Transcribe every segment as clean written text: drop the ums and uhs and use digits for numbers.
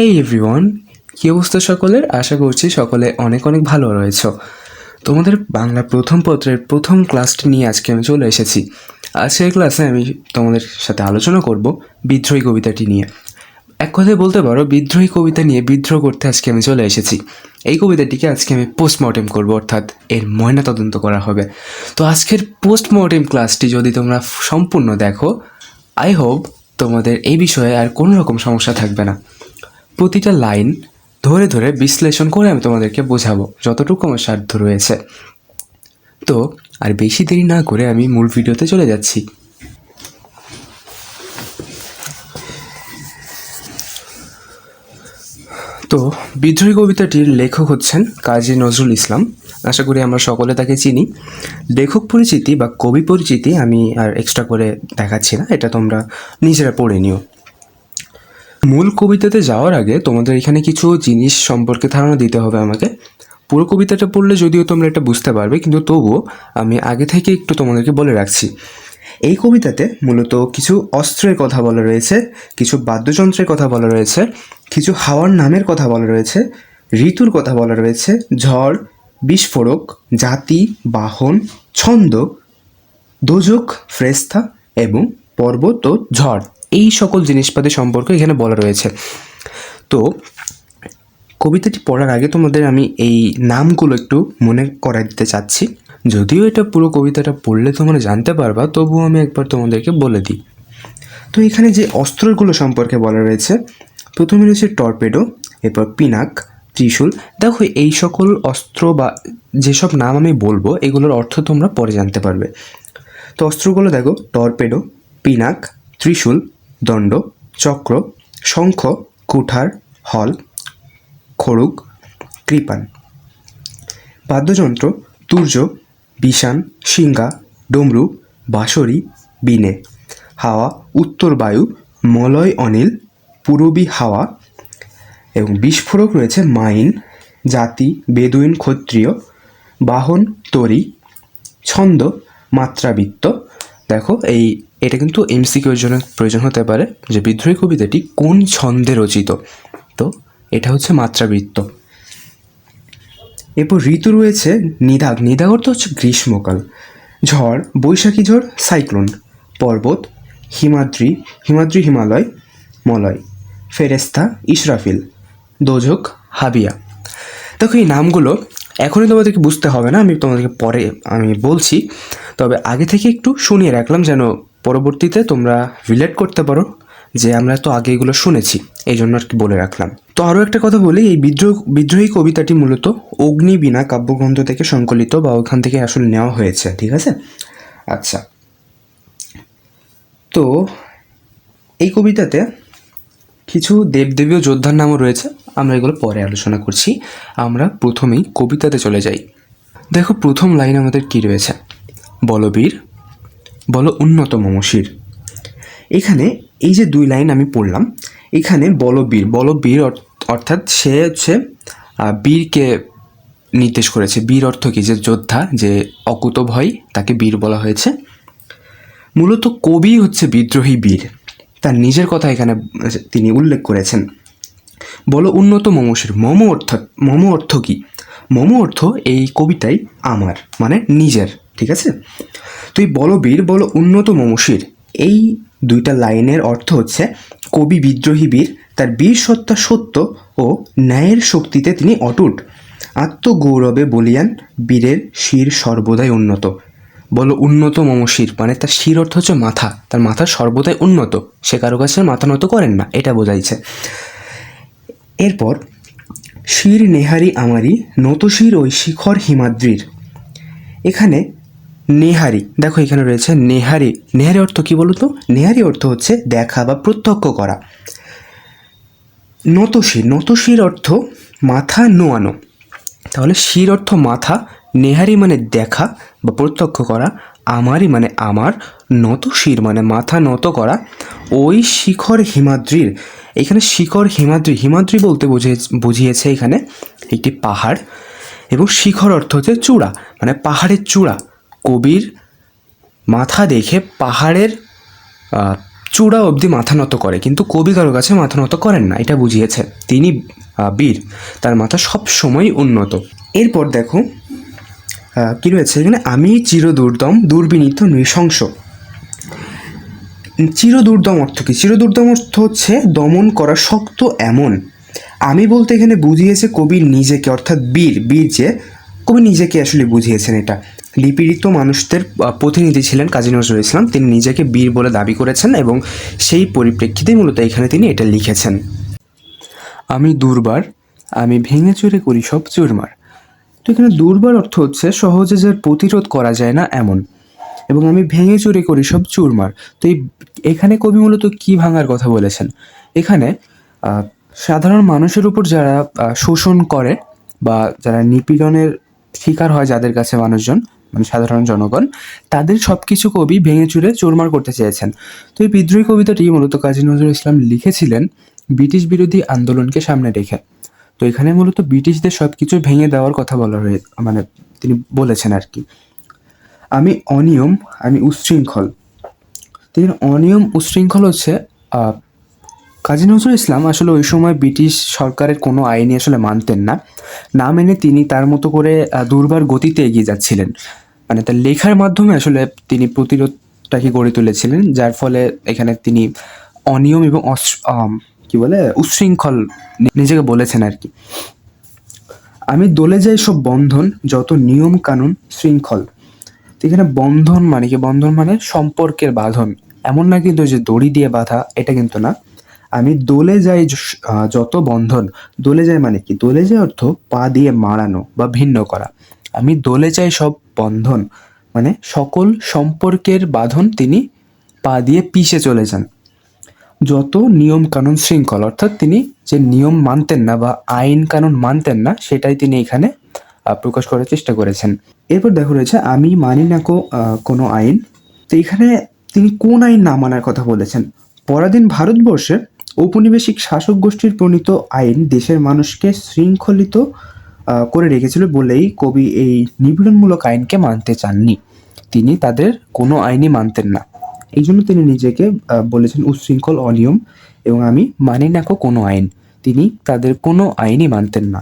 হেই everyone, কী অবস্থা সকলের? আশা করছি সকলে অনেক অনেক ভালো রয়েছ। তোমাদের বাংলা প্রথম পত্রের প্রথম ক্লাসটি নিয়ে আজকে আমি চলে এসেছি। আজকের ক্লাসে আমি তোমাদের সাথে আলোচনা করব বিদ্রোহী কবিতাটি নিয়ে। এক কথায় বলতে পারো বিদ্রোহী কবিতা নিয়ে বিদ্রোহ করতে আজকে আমি চলে এসেছি। এই কবিতাটিকে আজকে আমি পোস্টমর্টেম করব, অর্থাৎ এর ময়নাতদন্ত করা হবে। তো আজকের পোস্টমর্টেম ক্লাসটি যদি তোমরা সম্পূর্ণ দেখো, আই হোপ তোমাদের এই বিষয়ে আর কোনো রকম সমস্যা থাকবে না। প্রতিটা লাইন ধরে ধরে বিশ্লেষণ করে আমি তোমাদেরকে বোঝাবো যতটুকু আমার সাধ্য রয়েছে। তো আর বেশি দেরি না করে আমি মূল ভিডিওতে চলে যাচ্ছি। তো বিদ্রোহী কবিতাটির লেখক হচ্ছেন কাজী নজরুল ইসলাম। আশা করি আমরা সকলে তাকে চিনি। লেখক পরিচিতি বা কবি পরিচিতি আমি আর এক্সট্রা করে দেখাচ্ছি না, এটা তোমরা নিজেরা পড়ে নিও। মূল কবিতাতে যাওয়ার আগে তোমাদের এখানে কিছু জিনিস সম্পর্কে ধারণা দিতে হবে আমাকে। পুরো কবিতাটা পড়লে যদিও তোমরা এটা বুঝতে পারবে, কিন্তু তবুও আমি আগে থেকে একটু তোমাদেরকে বলে রাখছি। এই কবিতাতে মূলত কিছু অস্ত্রের কথা বলা রয়েছে, কিছু বাদ্যযন্ত্রের কথা বলা রয়েছে, কিছু হাওয়ার নামের কথা বলা রয়েছে, ঋতুর কথা বলা রয়েছে, ঝড়, বিস্ফোরক, জাতি, বাহন, ছন্দ, দোজক, ফ্রেস্তা এবং পর্বত ও ঝড়, এই সকল জিনিসপাতি সম্পর্কে এখানে বলা রয়েছে। তো কবিতাটি পড়ার আগে তোমাদের আমি এই নামগুলো একটু মনে করাই দিতে চাচ্ছি। যদিও এটা পুরো কবিতাটা পড়লে তোমরা জানতে পারবা, তবুও আমি একবার তোমাদেরকে বলে দিই। তো এখানে যে অস্ত্রগুলো সম্পর্কে বলা রয়েছে, প্রথমে রয়েছে টর্পেডো, এরপর পিনাক, ত্রিশূল। দেখো এই সকল অস্ত্র বা যেসব নাম আমি বলবো এগুলোর অর্থ তোমরা পরে জানতে পারবে। তো অস্ত্রগুলো দেখো: টর্পেডো, পিনাক, ত্রিশূল, দণ্ড, চক্র, শঙ্খ, কুঠার, হল, খড়ুগ, কৃপান। বাদ্যযন্ত্র: তুর্য, বিষাণ, শিঙ্গা, ডমরু, বাঁশরি, বীণে। হাওয়া: উত্তর বায়ু, মলয় অনিল, পূরবী হাওয়া। এবং বিস্ফোরক রয়েছে মাইন, জাতি, বেদুইন, ক্ষত্রিয়। বাহন: তরি। ছন্দ: মাত্রাবৃত্ত। দেখো এটা কিন্তু এমসিকিউর জন্য প্রয়োজন হতে পারে যে বিদ্রোহী কবিতাটি কোন ছন্দে রচিত। তো এটা হচ্ছে মাত্রাবৃত্ত। এরপর ঋতু রয়েছে নিদাগ, নিদাগ অর্থ হচ্ছে গ্রীষ্মকাল। ঝড়: বৈশাখী ঝড়, সাইক্লোন। পর্বত: হিমাদ্রি, হিমাদ্রি, হিমালয়, মলয়। ফেরেস্তা: ইসরাফিল। দোজক: হাবিয়া। দেখো এই নামগুলো এখনই তোমাদেরকে বুঝতে হবে না, আমি তোমাদেরকে পরে আমি বলছি। তবে আগে থেকে একটু শুনিয়ে রাখলাম যেন পরবর্তীতে তোমরা রিলেট করতে পারো যে আমরা তো আগে এগুলো শুনেছি, এই জন্য আর কি বলে রাখলাম। তো আরও একটা কথা বলি, এই বিদ্রোহী কবিতাটি মূলত অগ্নিবীণা কাব্যগ্রন্থ থেকে সংকলিত বা ওখান থেকে আসলে নেওয়া হয়েছে, ঠিক আছে? আচ্ছা, তো এই কবিতাতে কিছু দেবদেবী ও যোদ্ধার নামও রয়েছে, আমরা এগুলো পরে আলোচনা করছি। আমরা প্রথমেই কবিতাতে চলে যাই। দেখো প্রথম লাইন আমাদের কি রয়েছে: বলবীর, বল উন্নত মমশির। এখানে এই যে দুই লাইন আমি পড়লাম, এখানে বলবীর, বলবীর অর্থাৎ সে হচ্ছে বীরকে নির্দেশ করেছে। বীর অর্থ কি? যে যোদ্ধা, যে অকুত ভয়, তাকে বীর বলা হয়েছে। মূলত কবি হচ্ছে বিদ্রোহী বীর, তার নিজের কথা এখানে তিনি উল্লেখ করেছেন। বলো উন্নত মমশির। মম অর্থ কি? মম অর্থ এই কবিতায় আমার, মানে নিজের, ঠিক আছে? তো এই বলবীর, বলো উন্নত মমশির, এই দুইটা লাইনের অর্থ হচ্ছে কবি বিদ্রোহী বীর, তার বীর সত্তা সত্য ও ন্যায়ের শক্তিতে তিনি অটুট। আত্মগৌরবে বলিয়ান বীরের শির সর্বদাই উন্নত। বলো উন্নত মমশির মানে তার শির অর্থ হচ্ছে মাথা, তার মাথা সর্বদাই উন্নত, সে কারো কাছে মাথা নত করেন না, এটা বোঝাইছে। এরপর শির নেহারি আমারি, নত শির ওই শিখর হিমাদ্রির। এখানে নেহারি, দেখো এখানে রয়েছে নেহারি। নেহারি অর্থ কি বলো তো? নেহারি অর্থ হচ্ছে দেখা বা প্রত্যক্ষ করা। নতশির, নতশির অর্থ মাথা নোয়ানো। তাহলে শির অর্থ মাথা, নেহারি মানে দেখা বা প্রত্যক্ষ করা, আমারই মানে আমার, নতশির মানে মাথা নত করা, ওই শিখর হিমাদ্রির। এখানে শিখর হিমাদ্রি, হিমাদ্রি বলতে বুঝিয়েছে এখানে একটি পাহাড়, এবং শিখর অর্থ হচ্ছে চূড়া, মানে পাহাড়ের চূড়া। কবির মাথা দেখে পাহাড়ের চূড়া অবধি মাথা নত করে, কিন্তু কবি কারো কাছে মাথা নত করেন না, এটা বুঝিয়েছে। তিনি বীর, তার মাথা সব সময় উন্নত। এরপর দেখো কি রয়েছে এখানে, আমি চিরদুর্দম দুর্বিনীত নৃশংস। চিরদুর্দম অর্থ কি? চিরদুর্দম অর্থ হচ্ছে দমন করা শক্ত এমন। আমি বলতে এখানে বুঝিয়েছে কবি নিজেকে, অর্থাৎ বীর, বীর যে কবি নিজেকে আসলে বুঝিয়েছেন। এটা নিপীড়িত মানুষদের প্রতিনিধি ছিলেন কাজী নজরুল ইসলাম, তিনি নিজেকে বীর বলে দাবি করেছেন এবং সেই পরিপ্রেক্ষিতেই মূলত এখানে তিনি এটা লিখেছেন। আমি দুর্বার, আমি ভেঙে চুরে করি সব চুরমার। তো এখানে দুর্বার অর্থ হচ্ছে সহজে যার প্রতিরোধ করা যায় না এমন, এবং আমি ভেঙে চুরে করি সব চুরমার। তো এখানে কবি মূলত কী ভাঙার কথা বলেছেন? এখানে সাধারণ মানুষের উপর যারা শোষণ করে বা যারা নিপীড়নের শিকার হয়, যাদের কাছে মানুষজন মানে সাধারণ জনগণ, তাদের সব কিছু কবি ভেঙে চুরে চুরমার করতে চেয়েছেন। তো এই বিদ্রোহী কবিতাটি মূলত কাজী নজরুল ইসলাম লিখেছিলেন ব্রিটিশ বিরোধী আন্দোলনকে সামনে রেখে। তো এখানে মূলত ব্রিটিশদের সব কিছু ভেঙে দেওয়ার কথা বলা হয়ে মানে তিনি বলেছেন আর কি। আমি অনিয়ম, আমি উচ্ছৃঙ্খল। তিনি অনিয়ম উচ্ছৃঙ্খল হচ্ছে কাজী নজরুল ইসলাম আসলে ওই সময় ব্রিটিশ সরকারের কোনো আইনই আসলে মানতেন না, না মেনে তিনি তার মতো করে দুর্বার গতিতে এগিয়ে যাচ্ছিলেন। মানে তার লেখার মাধ্যমে আসলে তিনি প্রতিরোধটাকে গড়ে তুলেছিলেন, যার ফলে এখানে তিনি অনিয়ম এবং কি বলে উচ্ছৃঙ্খল নিজেকে বলেছেন আর কি। আমি দলে যাই সব বন্ধন, যত নিয়ম কানুন শৃঙ্খল। তো এখানে বন্ধন মানে কি? বন্ধন মানে সম্পর্কের বাঁধন, এমন না কিন্তু যে দড়ি দিয়ে বাঁধা, এটা কিন্তু না। আমি দলে যাই যত বন্ধন। দলে যায় মানে কি? দলে যায় অর্থ পা দিয়ে মারানো বা ভিন্ন করা। আমি দলে যাই সব বন্ধন মানে সকল সম্পর্কের বাঁধন তিনি পা দিয়ে পিষে চলে যান। যত নিয়ম কানুন শৃঙ্খল, অর্থাৎ তিনি যে নিয়ম মানতেন না বা আইন কানুন মানতেন না, সেটাই তিনি এখানে প্রকাশ করার চেষ্টা করেছেন। এরপর দেখো রয়েছে আমি মানি না কোনো আইন। তো এখানে তিনি কোন আইন না মানার কথা বলেছেন? পরাধীন ভারতবর্ষে ঔপনিবেশিক শাসক গোষ্ঠীর প্রণীত আইন দেশের মানুষকে শৃঙ্খলিত করে রেখেছিল বলেই কবি এই নিপীড়নমূলক আইনকে মানতে চাননি। তিনি তাদের কোনো আইনই মানতেন না, এই জন্য তিনি নিজেকে বলেছেন উচ্ছৃঙ্খল, অনিয়ম, এবং আমি মানি না কোনো আইন। তিনি তাদের কোনো আইনই মানতেন না।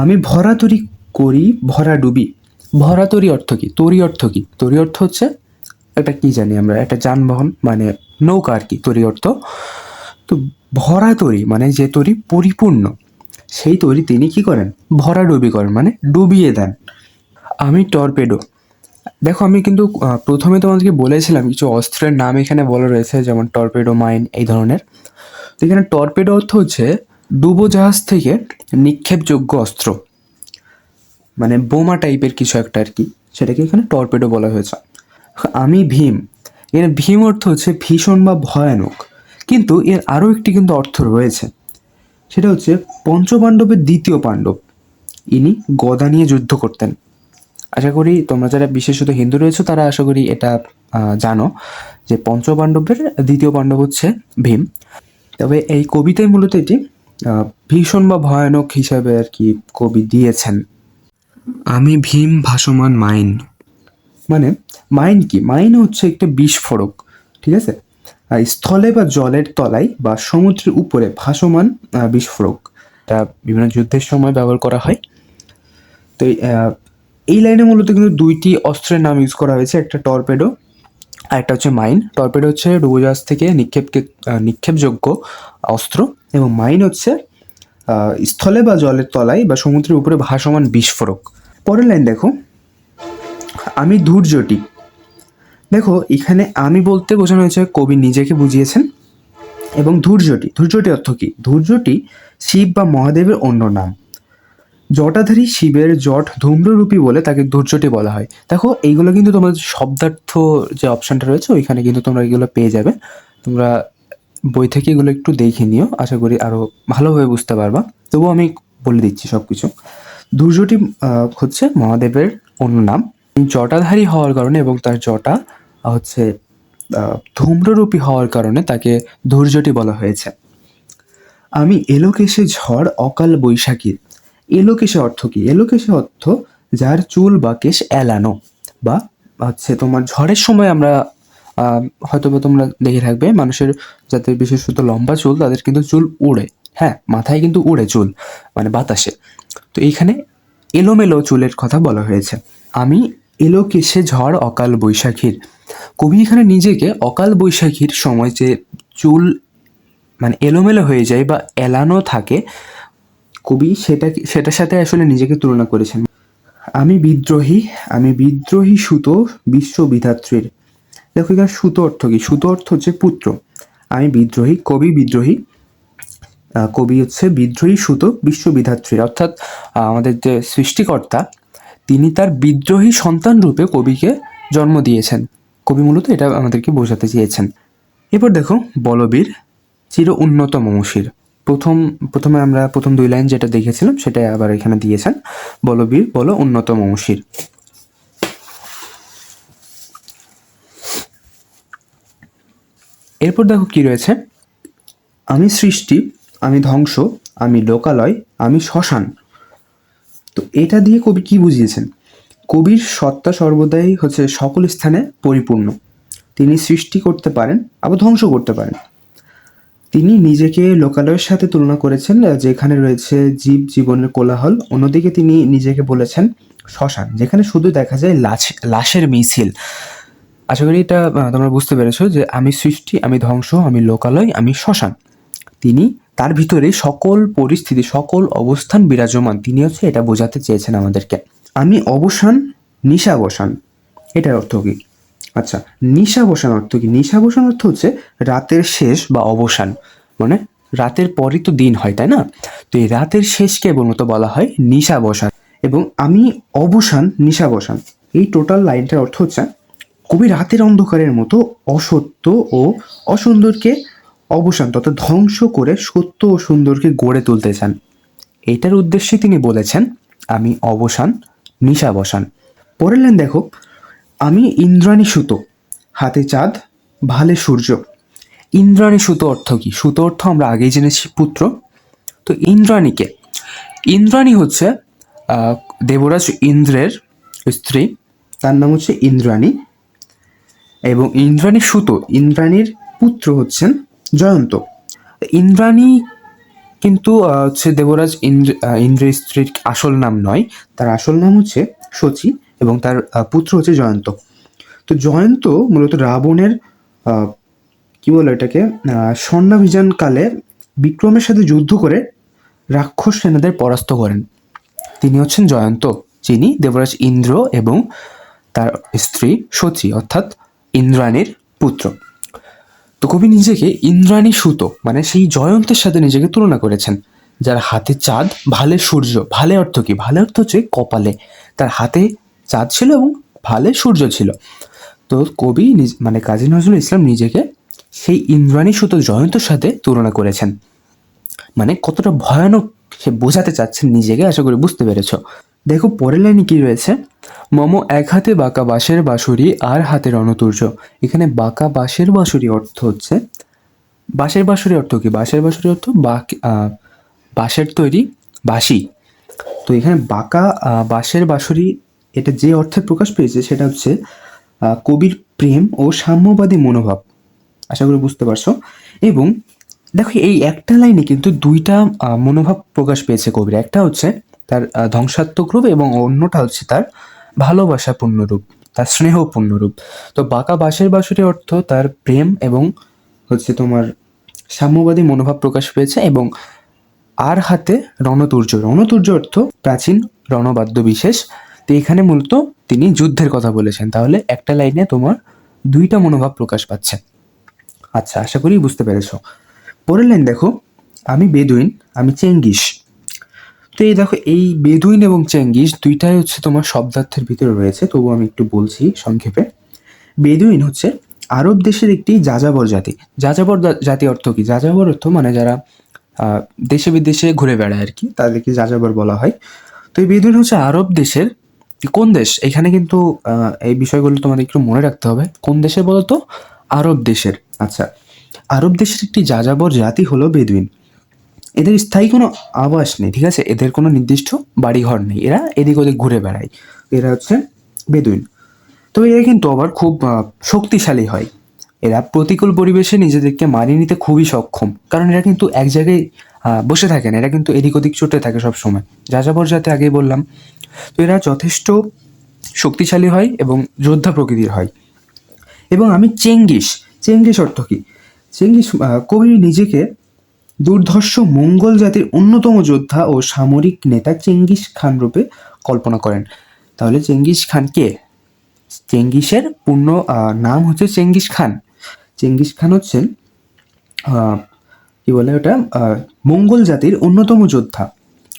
আমি ভরাতরি করি ভরা ডুবি। ভরাতরি অর্থ কি? তরি অর্থ কি? তরি অর্থ হচ্ছে একটা কি জানি আমরা, একটা যানবাহন মানে নৌকা আর কি, তরি অর্থ। তো ভরা তরি মানে যে তরি পরিপূর্ণ, সেই তরি তিনি কি করেন? ভরাডুবি করেন, মানে ডুবিয়ে দেন। আমি টর্পেডো। দেখো আমি কিন্তু প্রথমে তোমাদেরকে বলেছিলাম কিছু অস্ত্রের নাম এখানে বলা রয়েছে, যেমন টর্পেডো, মাইন, এই ধরনের। তো এখানে টর্পেডো অর্থ হচ্ছে ডুবোজাহাজ থেকে নিক্ষেপযোগ্য অস্ত্র, মানে বোমা টাইপের কিছু একটা আর কি, সেটাকে এখানে টর্পেডো বলা হয়েছে। আমি ভীম, এখানে ভীম অর্থ হচ্ছে ভীষণ বা ভয়ানক, কিন্তু এর আরও একটি কিন্তু অর্থ রয়েছে, সেটা হচ্ছে পঞ্চপাণ্ডবের দ্বিতীয় পাণ্ডব, ইনি গদা নিয়ে যুদ্ধ করতেন। আশা করি তোমরা যারা বিশেষত হিন্দু রয়েছে তারা আশা করি এটা জানো যে পঞ্চপাণ্ডবের দ্বিতীয় পাণ্ডব হচ্ছে ভীম। তবে এই কবিতায় মূলত এটি ভীষণ বা ভয়ানক হিসাবে আর কি কবি দিয়েছেন। আমি ভীম ভাসমান মাইন, মানে মাইন কি? মাইন হচ্ছে একটা বিস্ফোরক, ঠিক আছে? স্থলে বা জলের তলায় বা সমুদ্রের উপরে ভাসমান বিস্ফোরক, এটা বিভিন্ন যুদ্ধের সময় ব্যবহার করা হয়। তো এই লাইনে মূলত কিন্তু দুইটি অস্ত্রের নাম ইউজ করা হয়েছে, একটা টর্পেডো আর একটা হচ্ছে মাইন। টর্পেডো হচ্ছে ডুবোজাহাজ থেকে নিক্ষেপযোগ্য অস্ত্র, এবং মাইন হচ্ছে স্থলে বা জলের তলায় বা সমুদ্রের উপরে ভাসমান বিস্ফোরক। পরের লাইন দেখো, আমি ধৈর্যটি। দেখো এখানে আমি বলতে বোঝানো হয়েছে কবি নিজেকে বুঝিয়েছেন, এবং ধৈর্যটি, ধৈর্যটি অর্থ কি? ধৈর্যটি শিব বা মহাদেবের অন্য নাম। জটাধারী শিবের জট ধূম্ররূপী বলে তাকে ধৈর্যটি বলা হয়। দেখো এইগুলো কিন্তু তোমাদের শব্দার্থ যে অপশানটা রয়েছে ওইখানে কিন্তু তোমরা এগুলো পেয়ে যাবে। তোমরা বই থেকে এগুলো একটু দেখে নিও, আশা করি আরও ভালোভাবে বুঝতে পারবা। তবুও আমি বলে দিচ্ছি সব কিছু। ধৈর্যটি হচ্ছে মহাদেবের অন্য নাম। জটাধারী হওয়ার কারণে এবং তার জটা হচ্ছে ধূম্ররূপী হওয়ার কারণে তাকে ধৈর্যটি বলা হয়েছে। আমি এলোকেশে ঝড় অকাল বৈশাখীর। এলোকেশে অর্থ কি? এলোকেশে অর্থ যার চুল বা কেশ এলানো, বা হচ্ছে তোমার ঝড়ের সময় আমরা হয়তো বা তোমরা দেখে থাকবে মানুষের যাদের বিশেষত লম্বা চুল তাদের কিন্তু চুল উড়ে, হ্যাঁ, মাথায় কিন্তু উড়ে চুল, মানে বাতাসে। তো এইখানে এলোমেলো চুলের কথা বলা হয়েছে। আমি এলো কেশে ঝড় অকাল বৈশাখীর। কবি এখানে নিজেকে অকাল বৈশাখীর সময় যে চুল মানে এলোমেলো হয়ে যায় বা এলানো থাকে, কবি সেটার সাথে আসলে নিজেকে তুলনা করেছেন। আমি বিদ্রোহী সুত বিশ্ববিধাত্রীর। দেখো এখানে সুত অর্থ কি? সুত অর্থ হচ্ছে পুত্র। আমি বিদ্রোহী, কবি বিদ্রোহী, কবি হচ্ছে বিদ্রোহী সুত বিশ্ববিধাত্রীর, অর্থাৎ আমাদের যে সৃষ্টিকর্তা তিনি তার বিদ্রোহী সন্তান রূপে কবিকে জন্ম দিয়েছেন। কবি মূলত এটা আমাদেরকে বোঝাতে চেয়েছেন। এরপর দেখো বলবীর চির উন্নত মমশির। প্রথমে আমরা প্রথম 2 লাইন যেটা দেখেছিলাম সেটা আবার এখানে দিয়েছেন, বলবীর বল উন্নত মমশির। এরপর দেখো কি রয়েছে, আমি সৃষ্টি, আমি ধ্বংস, আমি লোকালয়, আমি শ্মশান। তো এটা দিয়ে কবি কি বুঝিয়েছেন? কবির সত্তা সর্বদাই হচ্ছে সকল স্থানে পরিপূর্ণ। তিনি সৃষ্টি করতে পারেন আবার ধ্বংস করতে পারেন। তিনি নিজেকে লোকালয়ের সাথে তুলনা করেছেন যেখানে রয়েছে জীব জীবনের কোলাহল, অন্যদিকে তিনি নিজেকে বলেছেন শ্মশান, যেখানে শুধু দেখা যায় লাশের মিছিল। আশা করি এটা তোমরা বুঝতে পেরেছো যে আমি সৃষ্টি, আমি ধ্বংস, আমি লোকালয়, আমি শ্মশান। তিনি তার ভিতরে সকল পরিস্থিতি, সকল অবস্থান বিরাজমান, তিনি হচ্ছে এটা বোঝাতে চেয়েছেন আমাদেরকে। আমি অবসান, নিশাবসান, এটার অর্থ কি? আচ্ছা, নিশাবসান অর্থ কি? নিশাবসান অর্থ হচ্ছে রাতের শেষ বা অবসান, মানে রাতের পরই তো দিন হয়, তাই না? তো এই রাতের শেষকে মূলত বলা হয় নিশাবসান। এবং আমি অবসান, নিশাবসান, এই টোটাল লাইনটার অর্থ হচ্ছে কবি রাতের অন্ধকারের মতো অসত্য ও অসুন্দরকে অবসান তথা ধ্বংস করে সত্য ও সুন্দরকে গড়ে তুলতে চান। এটার উদ্দেশ্যে তিনি বলেছেন আমি অবসান, নিশাবসান। পরের লাইন দেখো, আমি ইন্দ্রাণী সুতো, হাতে চাঁদ, ভালে সূর্য। ইন্দ্রাণী সুতো অর্থ কি? সুতো অর্থ আমরা আগেই জেনেছি পুত্র। তো ইন্দ্রাণী হচ্ছে দেবরাজ ইন্দ্রের স্ত্রী, তার নাম হচ্ছে ইন্দ্রাণী। এবং ইন্দ্রাণী সুতো, ইন্দ্রাণীর পুত্র হচ্ছেন জয়ন্ত। ইন্দ্রাণী কিন্তু হচ্ছে দেবরাজ ইন্দ্রের স্ত্রীর আসল নাম নয়, তার আসল নাম হচ্ছে শচী এবং তার পুত্র হচ্ছে জয়ন্ত। তো জয়ন্ত মূলত রাবণের কি বলে এটাকে স্বর্ণাভিযানকালে বিক্রমের সাথে যুদ্ধ করে রাক্ষস সেনাদের পরাস্ত করেন। তিনি হচ্ছেন জয়ন্ত, যিনি দেবরাজ ইন্দ্র এবং তার স্ত্রী শচী অর্থাৎ ইন্দ্রাণীর পুত্র। তো কবি নিজেকে ইন্দ্রাণী সুতো মানে সেই জয়ন্তের সাথে নিজেকে তুলনা করেছেন, যার হাতে চাঁদ, ভালে সূর্য। ভালে অর্থ কি? ভালে অর্থ হচ্ছে কপালে তার হাতে চাঁদ ছিল এবং ভালে সূর্য ছিল। তো কবি মানে কাজী নজরুল ইসলাম নিজেকে সেই ইন্দ্রাণী সুতো জয়ন্তের সাথে তুলনা করেছেন। মানে কতটা ভয়ানক সে বোঝাতে চাচ্ছেন নিজেকে, আশা করি বুঝতে পেরেছ। দেখো পরের লাইনে কি রয়েছে, মম এক হাতে বাঁকা বাঁশের বাঁশুরি আর হাতে রণতুর্য। এখানে বাঁকা বাঁশের বাঁশুরি অর্থ হচ্ছে, বাঁশের বাঁশুরি অর্থ কি? বাঁশের বাঁশুরি অর্থ বাঁশের তৈরি বাঁশি। তো এখানে বাঁকা বাঁশের বাঁশুরি, এটা যে অর্থে প্রকাশ পেয়েছে সেটা হচ্ছে কবির প্রেম ও সাম্যবাদী মনোভাব, আশা করি বুঝতে পারছো। এবং দেখো এই একটা লাইনে কিন্তু দুইটা মনোভাব প্রকাশ পেয়েছে কবির। একটা হচ্ছে তার ধ্বংসাত্মক রূপ এবং অন্যটা হচ্ছে তার ভালোবাসাপূর্ণ রূপ, তার স্নেহপূর্ণ রূপ। তো বাঁকা বাঁশের বাঁশুরি অর্থ তার প্রেম এবং হচ্ছে তোমার সাম্যবাদী মনোভাব প্রকাশ পেয়েছে। এবং আর হাতে রণতুর্য, রণতুর্য অর্থ প্রাচীন রণবাদ্য বিশেষ। তো এখানে মূলত তিনি যুদ্ধের কথা বলেছেন। তাহলে একটা লাইনে তোমার দুইটা মনোভাব প্রকাশ পাচ্ছে। আচ্ছা, আশা করি বুঝতে পেরেছ। পরের লাইন দেখো, আমি বেদুইন, আমি চেঙ্গিস। তো এই দেখো এই বেদুইন এবং চেঙ্গিস দুইটাই হচ্ছে তোমার শব্দার্থের ভিতরে রয়েছে, তবু আমি একটু বলছি সংক্ষেপে। বেদুইন হচ্ছে আরব দেশের একটি যাযাবর জাতি। যাযাবর জাতি অর্থ কি? যাযাবর অর্থ মানে যারা দেশে বিদেশে ঘুরে বেড়ায় আর কি, তাদেরকে যাযাবর বলা হয়। তো এই বেদুইন হচ্ছে আরব দেশের কোন দেশ? এখানে কিন্তু এই বিষয়গুলো তোমাদের একটু মনে রাখতে হবে। কোন দেশের বলতো? আরব দেশের। আচ্ছা, আরব দেশের একটি যাযাবর জাতি হলো বেদুইন। এদের স্থায়ী কোনো আবাস নেই, ঠিক আছে? এদের কোনো নির্দিষ্ট বাড়িঘর নেই, এরা এদিক ওদিক ঘুরে বেড়ায়। এরা হচ্ছে বেদুইন। তো এরা কিন্তু আবার খুব শক্তিশালী হয়। এরা প্রতিকূল পরিবেশে নিজেদেরকে মানিয়ে নিতে খুবই সক্ষম, কারণ এরা কিন্তু এক জায়গায় বসে থাকে না, এরা কিন্তু এদিক ওদিক ছুটে থাকে সব সময়। যাযাবর জাতি আগেই বললাম। তো এরা যথেষ্ট শক্তিশালী হয় এবং যোদ্ধা প্রকৃতির হয়। এবং আমি চেঙ্গিস, চেঙ্গিস অর্থ কী? চেঙ্গিস কবি নিজেকে দুর্ধর্ষ মঙ্গল জাতির অন্যতম যোদ্ধা ও সামরিক নেতা চেঙ্গিস খান রূপে কল্পনা করেন। তাহলে চেঙ্গিস খান কে? চেঙ্গিসের পূর্ণ নাম হচ্ছে চেঙ্গিস খান। চেঙ্গিস খান হচ্ছেন কি বলে ওটা, মঙ্গল জাতির অন্যতম যোদ্ধা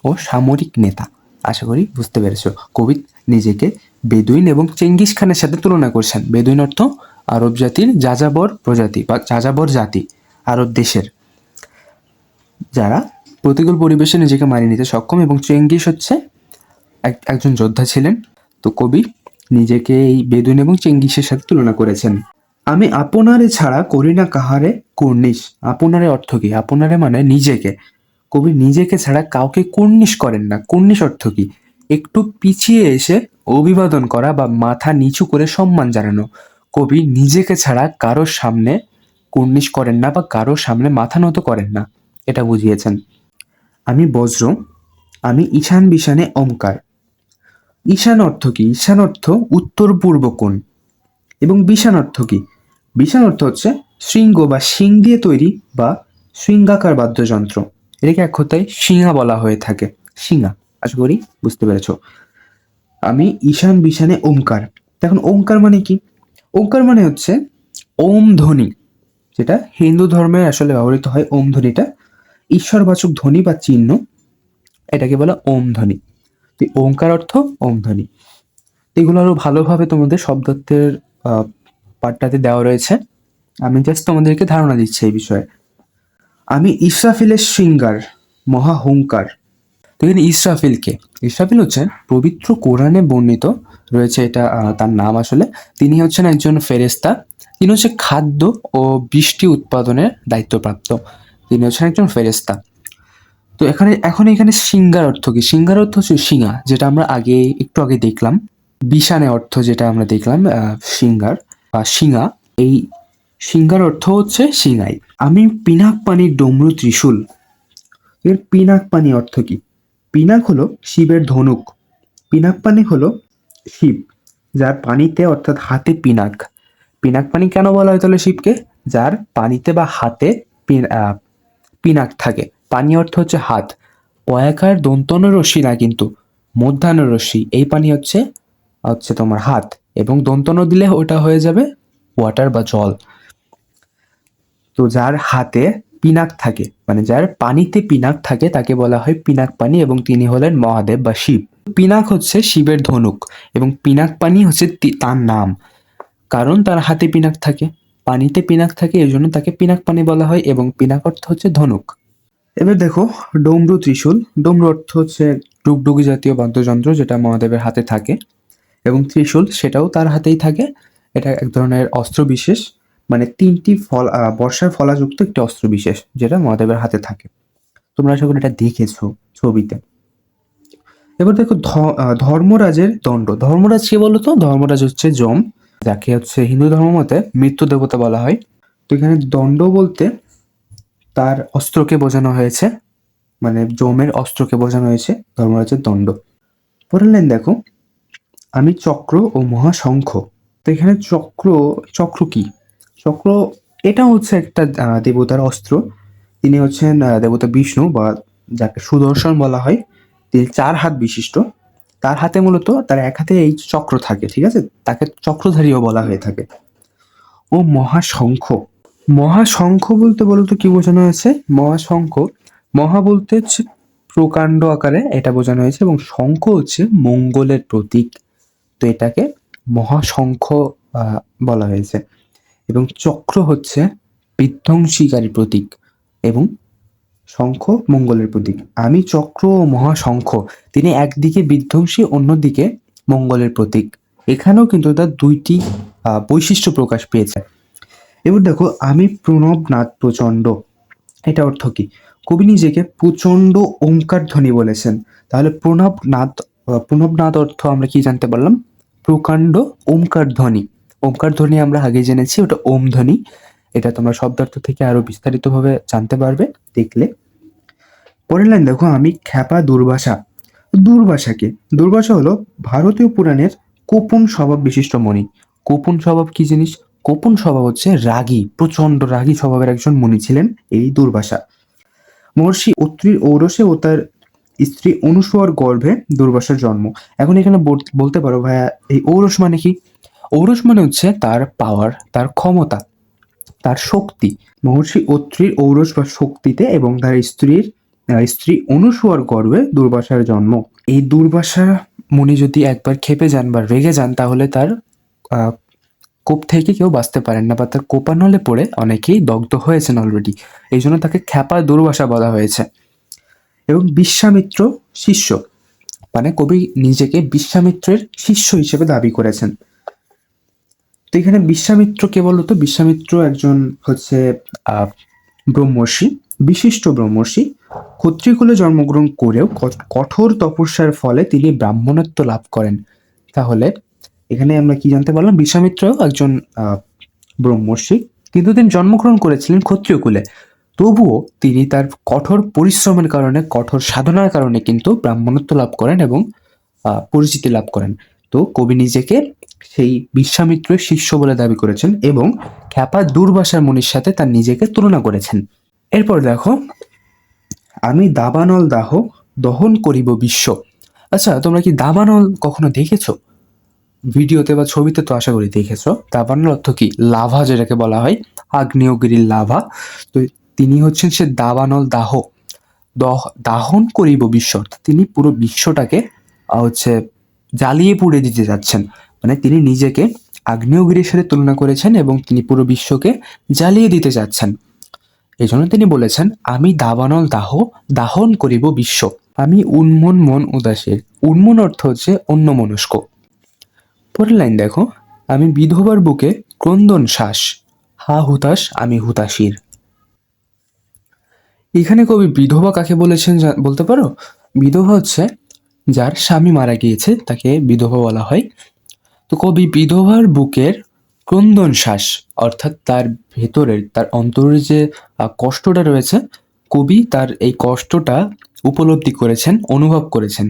ও সামরিক নেতা। আশা করি বুঝতে পেরেছো। কবি নিজেকে বেদুইন এবং চেঙ্গিস খানের সাথে তুলনা করছেন। বেদুইন অর্থ আরব জাতির যাযাবর প্রজাতি বা যাযাবর জাতি, আরব দেশের, যারা প্রতিকূল পরিবেশে নিজেকে মানিয়ে নিতে সক্ষম, এবং চেঙ্গিস হচ্ছে একজন যোদ্ধা ছিলেন। তো কবি নিজেকে এই বেদুইন এবং চেঙ্গিসের সাথে তুলনা করেছেন। আমি আপনারে ছাড়া করি না কাহারে কুর্নিশ। আপনারে অর্থ কি? আপনারে মানে নিজেকে। কবি নিজেকে ছাড়া কাউকে কুর্নিশ করেন না। কুর্নিশ অর্থ কি? একটু পিছিয়ে এসে অভিবাদন করা বা মাথা নিচু করে সম্মান জানানো। কবি নিজেকে ছাড়া কারোর সামনে কুর্নিশ করেন না বা কারোর সামনে মাথা নত করেন না, এটা বুঝিয়েছেন। আমি বজ্র, আমি ঈশান বিশানে ওমকার। ঈশান অর্থ কি? ঈশান অর্থ উত্তর পূর্ব কোণ। এবং বিশান অর্থ কি? বিশান অর্থ হচ্ছে শৃঙ্গ বা শিং দিয়ে তৈরি বা শৃঙ্গাকার বাদ্যযন্ত্র। এটাকে এক কথায় শিঙা বলা হয়ে থাকে। শিঙা, আশা করি বুঝতে পেরেছো। আমি ঈশান বিশানে ওমকার। এখন ওমকার মানে কি? ওমকার মানে হচ্ছে ওম ধ্বনি, যেটা হিন্দু ধর্মে আসলে ব্যবহৃত হয়। ওম ধ্বনিটা ঈশ্বরবাচক ধ্বনি বা চিহ্ন, এটাকে বলে ওম ধ্বনি। তো ওমকার অর্থ ওম ধ্বনি। এগুলো আরো ভালোভাবে তোমাদের শব্দার্থের পাঠটাতে দেওয়া রয়েছে, আমি জাস্ট তোমাদেরকে ধারণা দিচ্ছি এই বিষয়ে। আমি ইসরাফিলের সিঙ্গার, মহা হুঙ্কার। তো এখানে ইসরাফিলকে, ইসরাফিল হচ্ছেন পবিত্র কোরআনে বর্ণিত রয়েছে, এটা তার নাম আসলে। তিনি হচ্ছেন একজন ফেরেশতা। তিনি হচ্ছে খাদ্য ও বৃষ্টি উৎপাদনের দায়িত্বপ্রাপ্ত। তিনি হচ্ছেন একজন ফেরেশতা। তো এখানে সিঙ্গার অর্থ কি? সিঙ্গার অর্থ হচ্ছে শিঙা, যেটা আমরা একটু আগে দেখলাম। বিশানে অর্থ যেটা আমরা দেখলাম সিঙ্গার বা শিঙা, এই সিঙ্গার অর্থ হচ্ছে সিঙ্গাই। আমি পিনাক পানির ডমরু ত্রিশূল। এর পিনাক পানি অর্থ কি? পিনাক হলো শিবের ধনুক। পিনাক পানি হলো শিব, যার পানিতে অর্থাৎ হাতে পিনাক। পিনাক পানি কেন বলা হয় তাহলে শিবকে? যার পানিতে বা হাতে পিনাক থাকে। পানি অর্থ হচ্ছে হাত। অয়াকার দন্তন রশ্মি না, কিন্তু মধ্যাহ্ন রশ্মি, এই পানি হচ্ছে হচ্ছে তোমার হাত, এবং দন্তন দিলে ওটা হয়ে যাবে ওয়াটার বা জল। তো যার হাতে পিনাক থাকে, মানে যার পানিতে পিনাক থাকে, তাকে বলা হয় পিনাক পানি, এবং তিনি হলেন মহাদেব বা শিব। পিনাক হচ্ছে শিবের ধনুক, এবং পিনাক পানি হচ্ছে তার নাম, কারণ তার হাতে পিনাক থাকে, পানিতে পিনাক থাকে, এই জন্য তাকে পিনাক পানি বলা হয়, এবং পিনাক অর্থ হচ্ছে ধনুক। এবার দেখো ডমরু ত্রিশূল। ডমরু অর্থ হচ্ছে ডুগডুগি জাতীয় বাদ্যযন্ত্র, যেটা মহাদেবের হাতে থাকে, এবং ত্রিশূল সেটাও তার হাতেই থাকে। এটা এক ধরনের অস্ত্র বিশেষ, মানে তিনটি বর্ষার ফলাযুক্ত একটি অস্ত্র বিশেষ, যেটা মহাদেবের হাতে থাকে। তোমরা আশা করি এটা দেখেছো ছবিতে। এবার দেখো ধর্মরাজের দণ্ড। ধর্মরাজ কে বলতো? ধর্মরাজ হচ্ছে যম, যাকে হচ্ছে হিন্দু ধর্ম মতে মৃত্যু দেবতা বলা হয়। তো এখানে দণ্ড বলতে তার অস্ত্রকে বোঝানো হয়েছে, মানে যমের অস্ত্রকে বোঝানো হয়েছে ধর্মরাজের দণ্ড। পরের লাইন দেখো, আমি চক্র ও মহাশঙ্খ। তো এখানে চক্র কি? চক্র এটা হচ্ছে একটা দেবতার অস্ত্র। তিনি হচ্ছেন দেবতা বিষ্ণু, বা যাকে সুদর্শন বলা হয়। তিনি 4 হাত বিশিষ্ট। তার হাতে মূলত, তার এক হাতে এই চক্র থাকে, ঠিক আছে, তাকে চক্রধারীও বলা হয়ে থাকে। ও মহাশঙ্খ। মহাশঙ্খ বলতে বলতো কি বোঝানো হয়েছে? মহাশঙ্খ, মহা বলতে হচ্ছে প্রকাণ্ড আকারে, এটা বোঝানো হয়েছে, এবং শঙ্খ হচ্ছে মঙ্গলের প্রতীক। তো এটাকে মহাশঙ্খ বলা হয়েছে। এবং চক্র হচ্ছে বিধ্বংসীকারী প্রতীক, এবং শঙ্খ মঙ্গলের প্রতীক। আমি চক্র ও মহাশঙ্খ, তিনি একদিকে বিধ্বংসী, অন্যদিকে মঙ্গলের প্রতীক। এখানেও কিন্তু তার দুইটি বৈশিষ্ট্য প্রকাশ পেয়েছে। এবার দেখো, আমি প্রণবনাথ প্রচণ্ড। এটা অর্থ কি? কবি নিজেকে প্রচণ্ড ওঙ্কার ধ্বনি বলেছেন। তাহলে প্রণবনাথ অর্থ আমরা কি জানতে পারলাম? প্রকাণ্ড ওঙ্কার ধ্বনি। ওমকার ধ্বনি আমরা আগে জেনেছি, ওটা ওম ধ্বনি। এটা তোমরা শব্দার্থ থেকে আরো বিস্তারিতভাবে জানতে পারবে দেখলে। পরের লাইন দেখো, আমি খ্যাপা দুর্বাসা। দুর্বাসা কে? দুর্বাসা হলো ভারতীয় পুরাণের কোপন স্বভাব বিশিষ্ট মুনি। কোপন স্বভাব কি জিনিস? কোপন স্বভাব হচ্ছে রাগী, প্রচন্ড রাগী স্বভাবের একজন মুনি ছিলেন এই দুর্বাসা। মহর্ষি অত্রির ঔরসে ও তার স্ত্রী অনুসুয়ার গর্ভে দুর্বাসার জন্ম। এখন এখানে বলতে পারো ভাইয়া এই ঔরস মানে কি? ঔরস মানে হচ্ছে তার পাওয়ার, তার ক্ষমতা, তার শক্তি। মহর্ষি অত্রির ঔরস বা শক্তিতে এবং তার স্ত্রী অনুসুয়ার গর্ভে দুর্বাসার জন্ম। এই দুর্বাসা মুনি যদি একবার ক্ষেপে যান বা রেগে যান, তাহলে তার আহ, কোপ থেকে কেউ বাঁচতে পারেন না, বা তার কোপানলে পড়ে অনেকেই দগ্ধ হয়েছেন অলরেডি। এই জন্য তাকে খ্যাপা দুর্বাসা বলা হয়েছে। এবং বিশ্বামিত্র শিষ্য, মানে কবি নিজেকে বিশ্বামিত্রের শিষ্য হিসেবে দাবি করেছেন। তো এখানে বিশ্বামিত্র কে বলতো? বিশ্বামিত্র একজন হচ্ছে আহ ব্রহ্মর্ষি, বিশিষ্ট ব্রহ্মর্ষি। ক্ষত্রিয়কুলে জন্মগ্রহণ করেও কঠোর তপস্যার ফলে তিনি ব্রাহ্মণত্ব লাভ করেন। তাহলে এখানে আমরা কি জানতে পারলাম? বিশ্বামিত্র একজন ব্রহ্মর্ষি, কিন্তু তিনি জন্মগ্রহণ করেছিলেন ক্ষত্রিয় কুলে। তবুও তিনি তার কঠোর পরিশ্রমের কারণে, কঠোর সাধনার কারণে কিন্তু ব্রাহ্মণত্ব লাভ করেন এবং পরিচিতি লাভ করেন। তো কবি নিজেকে সেই বিশ্বামিত্রের শিষ্য বলে দাবি করেছেন এবং খ্যাপা দুর্বাসার মুনির সাথে তার নিজেকে তুলনা করেছেন। এরপর দেখো, আমি দাবানল দহন করিব বিশ্ব। আচ্ছা, তোমরা কি দাবানল কখনো দেখেছো? ভিডিওতে বা ছবিতে তো আশা করি দেখেছো। দাবানল অর্থ কি? লাভা, যেটাকে বলা হয় আগ্নেয়গিরির লাভা। তো তিনি হচ্ছেন সে দাবানল দাহন করিব বিশ্ব, তিনি পুরো বিশ্বটাকে হচ্ছে জ্বালিয়ে পুড়ে দিতে যাচ্ছেন। মানে তিনি নিজেকে আগ্নেয়গিরির সাথে তুলনা করেছেন এবং তিনি পুরো বিশ্বকে জ্বালিয়ে দিতে যাচ্ছেন। এই জন্য তিনি বলেছেন, আমি দাবানল দাহন করিব বিশ্ব। আমি উন্মন মন উদাসীর। উন্মন অর্থ হচ্ছে অন্যমনস্ক। পরের লাইন দেখো, আমি বিধবার বুকে ক্রন্দন শ্বাস, হা হুতাশ আমি হুতাশীর। এখানে কবি বিধবা কাকে বলেছেন বলতে পারো? বিধবা হচ্ছে যার স্বামী মারা গিয়েছে, তাকে বিধবা বলা হয়। তো কবি বিধবার বুকের ক্রন্দন শ্বাস, অর্থাৎ তার ভেতরের, তার অন্তরের যে কষ্টটা রয়েছে, কবি তার এই কষ্টটা উপলব্ধি করেছেন, অনুভব করেছেন।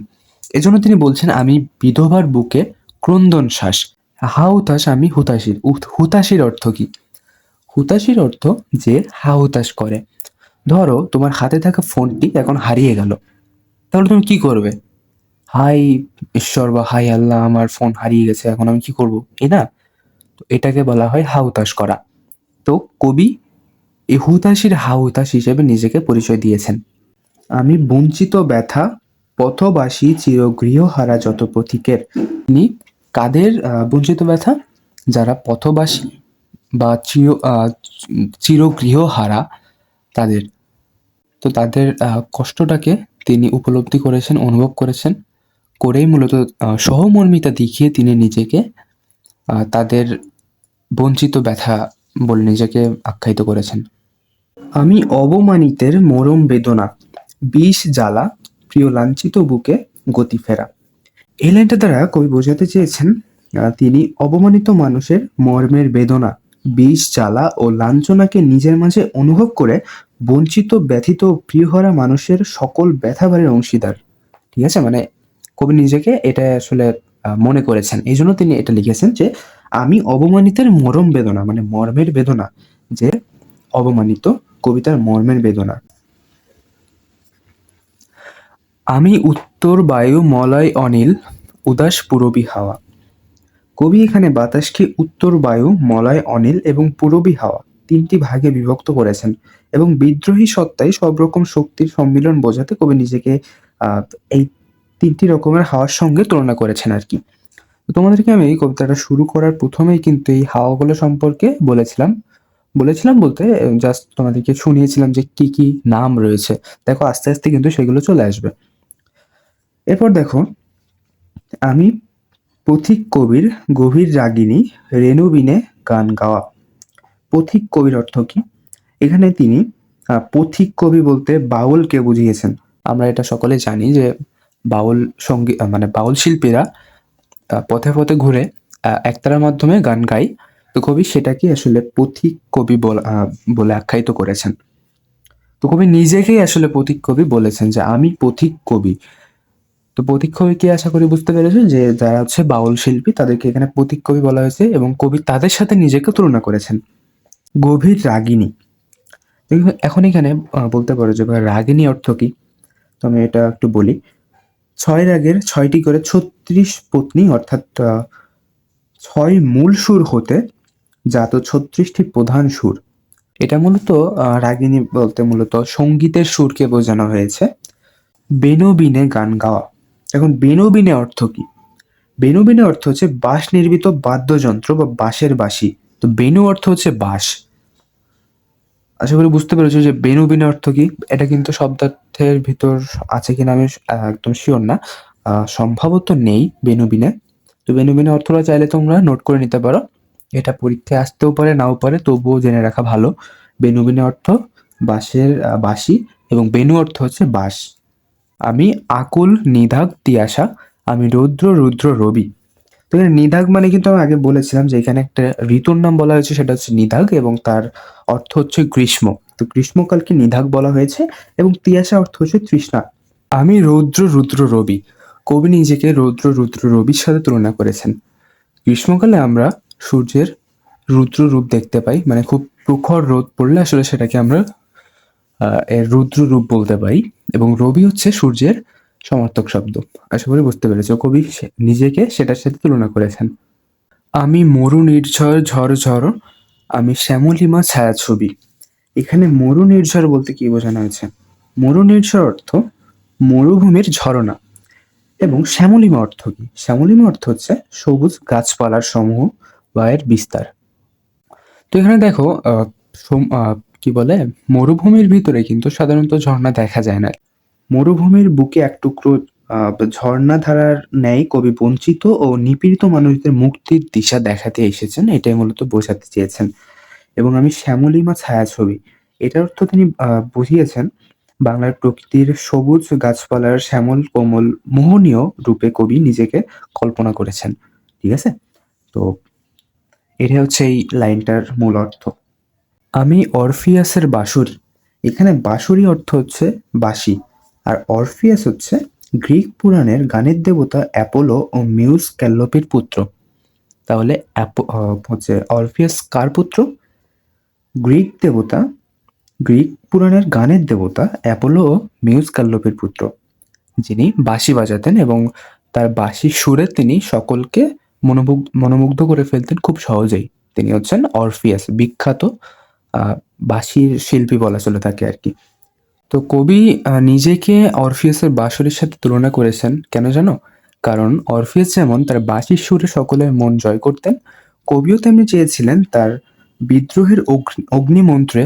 এজন্য তিনি বলছেন, আমি বিধবার বুকে ক্রন্দন শ্বাস, হা হুতাশ আমি হুতাশীর। হুতাশীর অর্থ কি? হুতাশীর অর্থ যে হা হুতাশ করে। ধরো তোমার হাতে থাকা ফোনটি এখন হারিয়ে গেল, তাহলে তুমি কি করবে? হাই ঈশ্বর বা হাই আল্লাহ, আমার ফোন হারিয়ে গেছে, এখন আমি কি করব, এই না? তো এটাকে বলা হয় হাহুতাশ করা। তো কবি এই হুতাশির হাহুতাশ হিসেবে নিজেকে পরিচয় দিয়েছেন। আমি বঞ্চিত ব্যথা পথবাসী চিরগৃহহারা যত পথিকের। তিনি কাদের বঞ্চিত ব্যথা? যারা পথবাসী বা চিরগৃহহারা তাদের। তো তাদের কষ্টটাকে তিনি উপলব্ধি করেছেন, অনুভব করেছেন, করেই মূলত সহমর্মিতা দেখিয়ে তিনি নিজেকে তাদের বঞ্চিত ব্যথা বলে নিজেকে আখ্যায়িত করেছেন। আমি অবমানিতের মরম বেদনা, বিষ জ্বালা প্রিয় লাঞ্ছিত বুকে গতি ফেরা। এই লাইনটা দ্বারা কবি বোঝাতে চেয়েছেন তিনি অবমানিত মানুষের মর্মের বেদনা, বিষ জ্বালা ও লাঞ্ছনাকে নিজের মাঝে অনুভব করে বঞ্চিত ব্যথিত প্রিয়হারা মানুষের সকল ব্যথাভারের অংশীদার। ঠিক আছে, মানে কবি নিজেকে এটা আসলে মনে করেছেন, এই জন্য তিনি এটা লিখেছেন যে আমি অবমানিতের মরম বেদনা, মানে মর্মের বেদনা, যে অবমানিত কবিতার মর্মের বেদনা। আমি উত্তর বায়ু মলয় অনিল উদাস পূরবী হাওয়া। কবি এখানে বাতাসকে উত্তর বায়ু, মলয় অনিল এবং পূরবী হাওয়া তিনটি ভাগে বিভক্ত করেছেন এবং বিদ্রোহী সত্তায় সব রকম শক্তির সম্মিলন বোঝাতে কবি নিজেকে এই তিনটি রকমের হাওয়ার সঙ্গে তুলনা করেছেন আর কি। তোমাদেরকে আমি এই কবিতাটা শুরু করার প্রথমেই কিন্তু এই হাওয়াগুলো সম্পর্কে বলেছিলাম বলতে জাস্ট তোমাদেরকে শুনিয়েছিলাম যে কি কি নাম রয়েছে। দেখো আস্তে আস্তে কিন্তু সেগুলো চলে আসবে। এরপর দেখো, আমি পথিক কবির গভীর রাগিনী রেণুবিনে গান গাওয়া। পথিক কবির অর্থ কি? এখানে তিনি পথিক কবি বলতে বাউলকে বুঝিয়েছেন। আমরা এটা সকলে জানি যে বাউল সঙ্গীত মানে বাউল শিল্পীরা পথে পথে ঘুরে একতারার মাধ্যমে গান গায়। তো কবি সেটাকে আসলে পথিক কবি বলে আখ্যায়িত করেছেন। তো কবি নিজেকেই আসলে পথিক কবি বলেছেন যে আমি পথিক কবি। তো পথিক কবি কি, আশা করি বুঝতে পেরেছেন যে যারা হচ্ছে বাউল শিল্পী তাদেরকে এখানে পথিক কবি বলা হয়েছে এবং কবি তাদের সাথে নিজেকে তুলনা করেছেন। গভীর রাগিনী। এখন এখানে বলতে পারো যে ভাই রাগিনী অর্থ কি? তো আমি এটা একটু বলি। ৬ রাগের ৬টি করে ৩৬ পত্নী, অর্থাৎ ৬ মূল সুর হতে জাত ৩৬টি প্রধান সুর। এটা মূলত রাগিনী বলতে মূলত সঙ্গীতের সুরকে বোঝানো হয়েছে। বেনবিনে গান গাওয়া। এখন বেনবিনে অর্থ কি? বেনবিনে অর্থ হচ্ছে বাঁশ নির্মিত বাদ্যযন্ত্র বা বাঁশের বাঁশি। তো বেনু অর্থ হচ্ছে বাঁশ। আশা করি বুঝতে পেরেছো যে বেনবিনে অর্থ কি। এটা কিন্তু শব্দার্থের ভিতর আছে কিনা আমি একদম শিওর না, সম্ভবত নেই বেনবিনে। তো বেনবিনে অর্থটা চাইলে তোমরা নোট করে নিতে পারো, এটা পরীক্ষায় আসতেও পারে নাও পারে, তবুও জেনে রাখা ভালো। বেনবিনে অর্থ বাঁশের বাঁশি এবং বেনু অর্থ হচ্ছে বাঁশ। আমি আকুল নিধাগ তিয়াসা, আমি রৌদ্র রুদ্র রবি। তো এখানে নিধাগ মানে কিন্তু আমি আগে বলেছিলাম যে এখানে একটা ঋতুর নাম বলা হয়েছে, সেটা হচ্ছে নিধাগ এবং তার অর্থ হচ্ছে গ্রীষ্ম। তো গ্রীষ্মকালকে নিধাগ বলা হয়েছে এবং তিয়াসা অর্থ হচ্ছে তৃষ্ণা। আমি রৌদ্র রুদ্র রবি। কবি নিজেকে রৌদ্র রুদ্র রবির সাথে তুলনা করেছেন। গ্রীষ্মকালে আমরা সূর্যের রুদ্র রূপ দেখতে পাই, মানে খুব প্রখর রোদ পড়লে আসলে সেটাকে আমরা এর রুদ্র রূপ বলতে পারি, এবং রবি হচ্ছে সূর্যের সমার্থক শব্দ। আশা করি বুঝতে পেরেছো, কবি নিজেকে সেটার সাথে তুলনা করেছেন। আমি মরু নির্ঝর ঝড় ঝড়, আমি শ্যামলিমা ছায়াছবি। এখানে মরু নির্ঝর বলতে কি বোঝানো হয়েছে? মরু নির্ঝর অর্থ মরুভূমির ঝরনা। এবং শ্যামলিমা অর্থ কি? শ্যামলিমা অর্থ হচ্ছে সবুজ গাছপালার সমূহ বা এর বিস্তার। তো এখানে দেখো কি বলে, মরুভূমির ভিতরে কিন্তু সাধারণত ঝর্ণা দেখা যায় না। মরুভূমির বুকে এক টুকরো ঝর্ণাধারার ন্যায় কবি বঞ্চিত ও নিপীড়িত মানুষদের মুক্তির দিশা দেখাতে এসেছেন, এটাই মূলত বোঝাতে চেয়েছেন। এবং আমি শ্যামলিমা ছায়াছবি, এটার অর্থ তিনি বুঝিয়েছেন বাংলার প্রকৃতির সবুজ গাছপালার শ্যামল কোমল মোহনীয় রূপে কবি নিজেকে কল্পনা করেছেন। ঠিক আছে? তো এটা হচ্ছে এই লাইনটার মূল অর্থ। আমি অরফিয়াসের বাঁশুরি। এখানে বাঁশুরি অর্থ হচ্ছে বাঁশি, আর অরফিয়াস হচ্ছে গ্রিক পুরাণের গানের দেবতা অ্যাপোলো ও মিউস ক্যাল্লোপির পুত্র। তাহলে হচ্ছে অরফিয়াস কার পুত্র? গ্রিক দেবতা, গ্রিক পুরাণের গানের দেবতা অ্যাপোলো ও মিউস ক্যাল্লোপের পুত্র, যিনি বাঁশি বাজাতেন এবং তার বাঁশির সুরে তিনি সকলকে মনোমুগ্ধ করে ফেলতেন খুব সহজেই। তিনি হচ্ছেন অরফিয়াস, বিখ্যাত বাঁশির শিল্পী বলা চলে থাকে আর কি। তো কবি নিজেকে অরফিয়াসের বাঁশরির সাথে তুলনা করেছেন কেন জানো? কারণ অরফিয়াস যেমন তার বাঁশির সুরে সকলের মন জয় করতেন, কবিও তেমনি চেয়েছিলেন তার বিদ্রোহের অগ্নিমন্ত্রে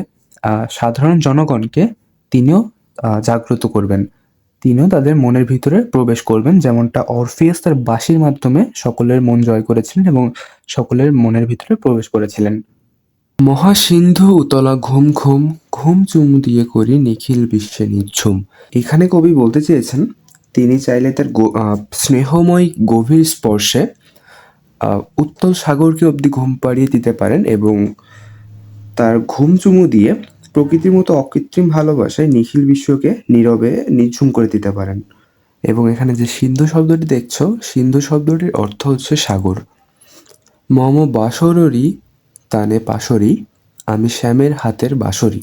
সাধারণ জনগণকে তিনিও জাগ্রত করবেন, তিনিও তাদের মনের ভিতরে প্রবেশ করবেন, যেমনটা অরফিয়াস তার বাঁশির মাধ্যমে সকলের মন জয় করেছিলেন এবং সকলের মনের ভিতরে প্রবেশ করেছিলেন। মহাসিন্ধু উতলা ঘুম ঘুম, ঘুম চুম দিয়ে করি নিখিল বিশ্বে নিঝুম। এখানে কবি বলতে চেয়েছেন তিনি চাইলে তার স্নেহময় গভীর স্পর্শে উত্তাল সাগরকে অবধি ঘুম পাড়িয়ে দিতে পারেন এবং তার ঘুম চুমু দিয়ে প্রকৃতির মতো অকৃত্রিম ভালোবাসায় নিখিল বিশ্বকে নীরবে নিঝুম করে দিতে পারেন। এবং এখানে যে সিন্ধু শব্দটি দেখছো, সিন্ধু শব্দটির অর্থ হচ্ছে সাগর। মম বাসররি তানে পাশরি, আমি শ্যামের হাতের বাঁশরি।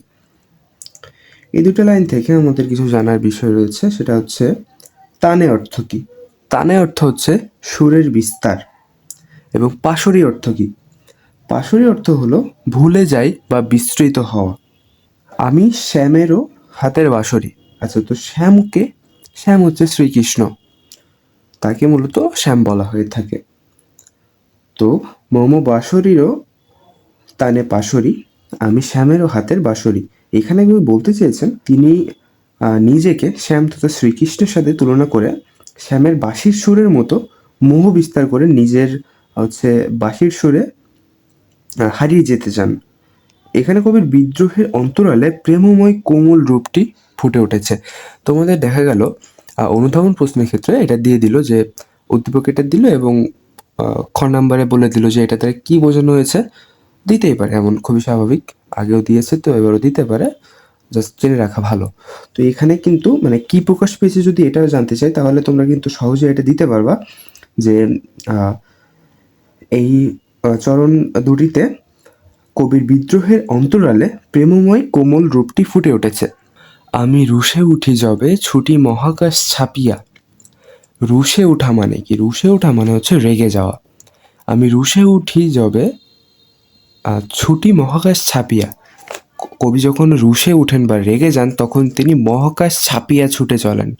এই দুটো লাইন থেকে আমাদের কিছু জানার বিষয় রয়েছে, সেটা হচ্ছে তানে অর্থ কি? তানে অর্থ হচ্ছে সুরের বিস্তার। এবং পাশরি অর্থ কি? পাশরি অর্থ হলো ভুলে যাই বা বিস্তৃত হওয়া। আমি শ্যামেরও হাতের বাঁশরি। আচ্ছা, তো শ্যামকে, শ্যাম হচ্ছে শ্রীকৃষ্ণ, তাকে মূলত শ্যাম বলা হয়ে থাকে। তো মম বাঁশরিরও তানে পাশরি, আমি শ্যামেরও হাতের বাঁশরি। এখানে কবি বলতে চেয়েছেন তিনি নিজেকে শ্যাম তথা শ্রীকৃষ্ণের সাথে তুলনা করে শ্যামের বাঁশির সুরের মতো মোহ বিস্তার করে নিজের হচ্ছে বাঁশির সুরে হারিয়ে যেতে চান। এখানে কবির বিদ্রোহের অন্তরালে প্রেমময় কোমল রূপটি ফুটে উঠেছে। তোমাদের দেখা গেল অনুধাবন প্রশ্নের ক্ষেত্রে এটা দিয়ে দিল যে উদ্দীপক এটা দিল এবং খ নাম্বারে বলে দিল যে এটা তার কী বোঝানো হয়েছে। দিতেই পারে, এমন খুবই স্বাভাবিক, আগেও দিয়েছে তো এবারও দিতে পারে, জাস্ট জেনে রাখা ভালো। তো এখানে কিন্তু মানে কী প্রকাশ পেয়েছে যদি এটাও জানতে চাই তাহলে তোমরা কিন্তু সহজে এটা দিতে পারবা যে এই চরণ দুটিতে কবির বিদ্রোহের অন্তরালে প্রেমময় কোমল রূপটি ফুটে উঠেছে। আমি রুষে উঠি যবে ছুটি মহাকাশ ছাপিয়া। রুষে ওঠা মানে কি? রুষে ওঠা মানে হচ্ছে রেগে যাওয়া। আমি রুষে উঠি যবে ছুটি মহাকাশ ছাপিয়া। কবি যখন রুষে উঠেন বা রেগে যান তখন তিনি মহাকাশ ছাপিয়া ছুটে চলেন।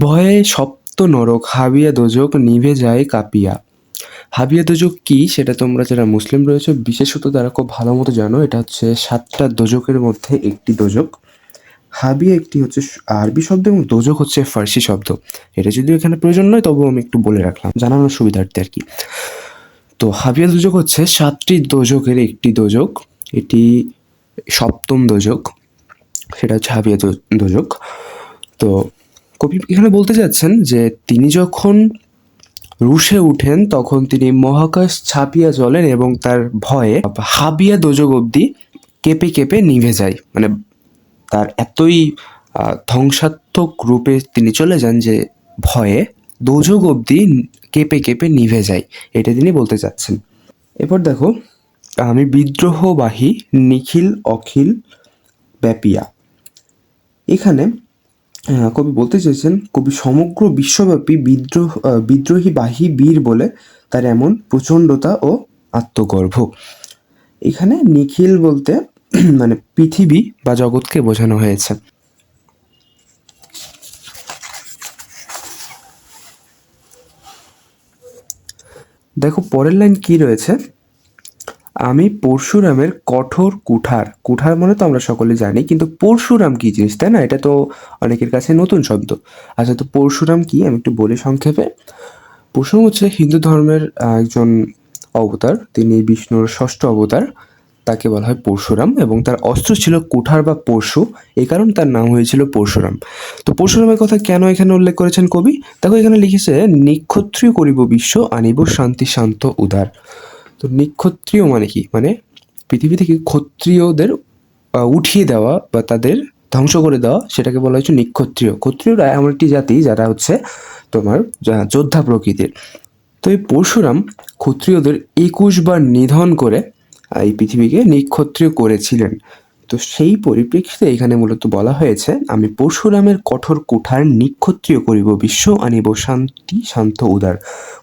ভয়ে সপ্ত নরক হাবিয়া দোজক নিভে যায় কাঁপিয়া। হাবিয়া দোজক কি সেটা তোমরা যারা মুসলিম রয়েছে বিশেষত তারা খুব ভালো মতো জানো। এটা হচ্ছে 7টা দোজকের মধ্যে একটি দোজক। হাবিয়া একটি হচ্ছে আরবি শব্দ এবং দোজক হচ্ছে ফার্সি শব্দ। এটা যদিও এখানে প্রয়োজন নয় তবুও আমি একটু বলে রাখলাম জানানোর সুবিধার্থে আর কি। তো হাবিয়া দোজক হচ্ছে 7টি দোজকের একটি দোজক, এটি 7ম দোজক, সেটা হচ্ছে হাবিয়া দোজক। তো কবি এখানে বলতে চাচ্ছেন যে তিনি যখন রুষে উঠেন তখন তিনি মহাকাশ ছাপিয়া চলেন এবং তার ভয়ে হাবিয়া দোজক অবধি কেঁপে কেঁপে নিভে যায়। মানে তার এতই ধ্বংসাত্মক রূপে তিনি চলে যান যে ভয়ে দোজক অবধি কেঁপে কেঁপে নিভে যায়, এটা তিনি বলতে চাচ্ছেন। এরপর দেখো, আমি বিদ্রোহবাহী নিখিল অখিল ব্যাপিয়া। এখানে কবি বলতে চেয়েছেন কবি সমগ্র বিশ্বব্যাপী বিদ্রোহী বাহী বীর বলে তার এমন প্রচণ্ডতা ও আত্মগর্ভ। এখানে নিখিল বলতে মানে পৃথিবী বা জগৎকে বোঝানো হয়েছে। দেখো পরের লাইন কি রয়েছে, আমি পরশুরামের কঠোর কুঠার। কুঠার মানে তো আমরা সকলে জানি, কিন্তু পরশুরাম কি জিনিস তাই না? এটা তো অনেকের কাছে নতুন শব্দ। আচ্ছা, তো পরশুরাম কি আমি একটু বলি সংক্ষেপে। পরশুরাম হচ্ছে হিন্দু ধর্মের একজন অবতার, তিনি বিষ্ণুর 6ষ্ঠ অবতার, তাকে বলা হয় পরশুরাম এবং তার অস্ত্র ছিল কুঠার বা পরশু, এই কারণে তার নাম হয়েছিল পরশুরাম। তো পরশুরামের কথা কেন এখানে উল্লেখ করেছেন কবি? দেখো এখানে লিখেছে নিক্ষত্রিয় করিব বিশ্ব আনিব শান্তি শান্ত উদার। তো নিক্ষত্রিয় মানে কি? মানে পৃথিবী থেকে ক্ষত্রিয়দের উঠিয়ে দেওয়া বা তাদের ধ্বংস করে দেওয়া, সেটাকে বলা হচ্ছে নিক্ষত্রিয়। ক্ষত্রিয়রা এমন একটি জাতি যারা হচ্ছে তোমার যোদ্ধা প্রকৃতির। তো এই পরশুরাম ক্ষত্রিয়দের 21 বার নিধন করে এই পৃথিবীকে নিক্ষত্রিয় করেছিলেন। তো সেই পরিপ্রেক্ষিতে এখানে মূলত বলা হয়েছে আমি পরশুরামের কঠোর কুঠার নিক্ষত্রিয় করিব বিশ্ব আনিব শান্তি শান্ত উদার।